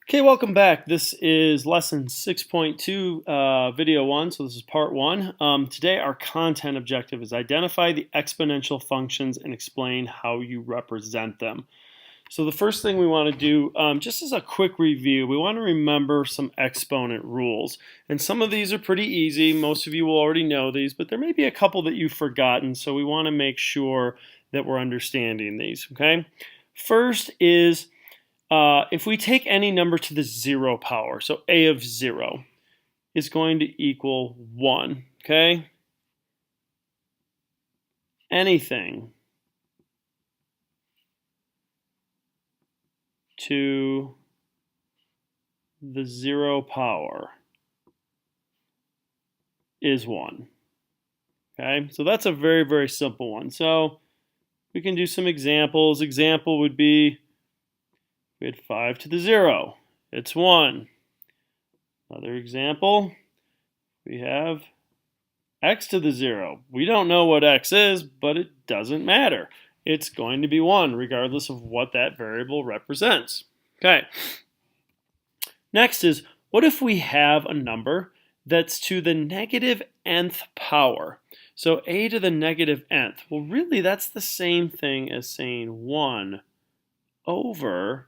Okay, welcome back. This is lesson 6.2, video 1, so this is part 1. Today our content objective is identify the exponential functions and explain how you represent them. So the first thing we want to do, just as a quick review, we want to remember some exponent rules. And some of these are pretty easy. Most of you will already know these, but there may be a couple that you've forgotten, so we want to make sure that we're understanding these, okay? First is if we take any number to the 0 power, so a of 0 is going to equal 1, okay? Anything to the 0 power is 1, okay? So that's a very, very simple one. So we can do some examples. Example would be we had 5 to the 0. It's 1. Another example, we have x to the 0. We don't know what x is, but it doesn't matter. It's going to be 1 regardless of what that variable represents. Okay. Next is, what if we have a number that's to the negative nth power? So a to the negative nth. Well, really, that's the same thing as saying 1 over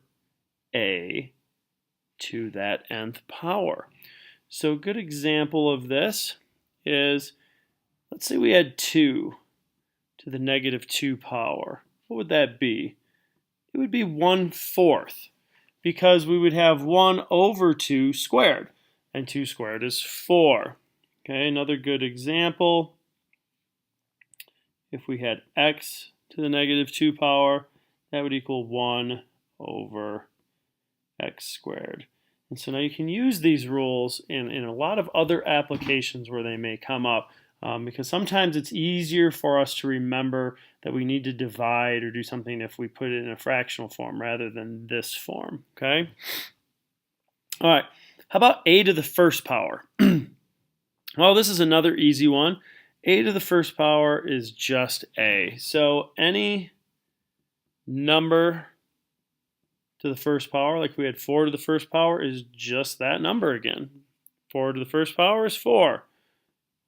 a to that nth power. So a good example of this is, let's say we had 2 to the negative 2 power. What would that be? It would be 1/4, because we would have 1 over 2 squared, and 2 squared is 4. Okay, another good example, if we had x to the negative 2 power, that would equal 1 over x squared. And so now you can use these rules in a lot of other applications where they may come up, because sometimes it's easier for us to remember that we need to divide or do something if we put it in a fractional form rather than this form, okay? All right, how about a to the first power? Well, this is another easy one. A to the first power is just a. So any number to the first power, like we had 4 to the first power, is just that number again. 4 to the first power is 4.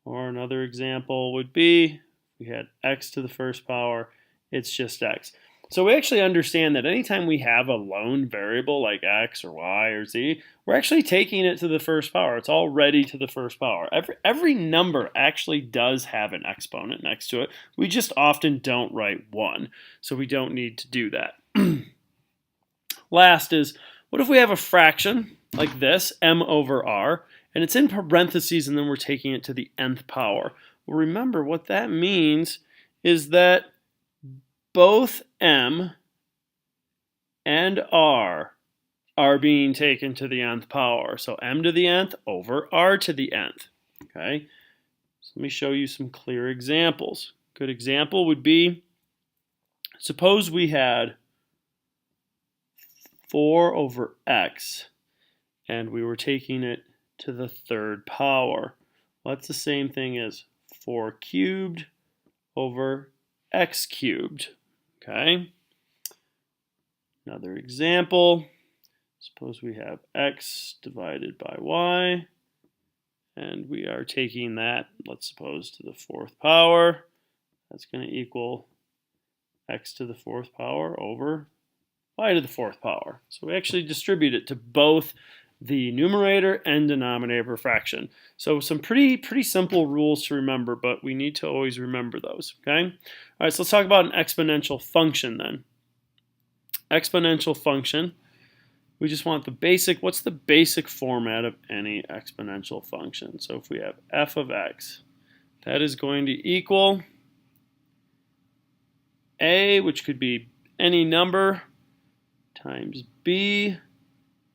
Or another example would be, we had x to the first power, it's just x. So we actually understand that anytime we have a lone variable like x or y or z, we're actually taking it to the first power. It's already to the first power. Every number actually does have an exponent next to it. We just often don't write 1, so we don't need to do that. Last is, what if we have a fraction like this, m over r, and it's in parentheses and then we're taking it to the nth power? Well, remember what that means is that both m and r are being taken to the nth power. So m to the nth over r to the nth. Okay, so let me show you some clear examples. Good example would be, suppose we had 4 over x, and we were taking it to the third power. Well, that's the same thing as 4 cubed over x cubed. Okay. Another example, suppose we have x divided by y, and we are taking that, let's suppose, to the fourth power. That's going to equal x to the fourth power over y to the fourth power. So we actually distribute it to both the numerator and denominator of a fraction. So some pretty simple rules to remember, but we need to always remember those, okay? All right, so let's talk about an exponential function then. Exponential function, we just want the basic, what's the basic format of any exponential function? So if we have f of x, that is going to equal a, which could be any number, times b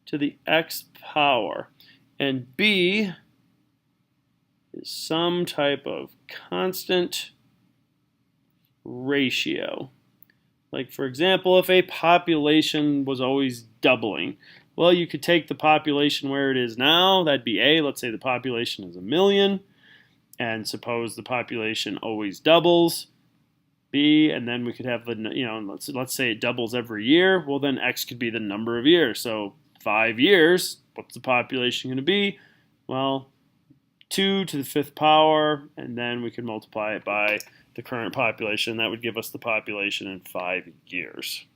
to the x power. And b is some type of constant ratio. Like, for example, if a population was always doubling, well, you could take the population where it is now, that'd be a. Let's say the population is 1,000,000, and suppose the population always doubles. b, and then we could have the, let's say it doubles every year. Well, then x could be the number of years. So 5 years, what's the population going to be? Well, 2 to the 5th power, and then we can multiply it by the current population. That would give us the population in 5 years.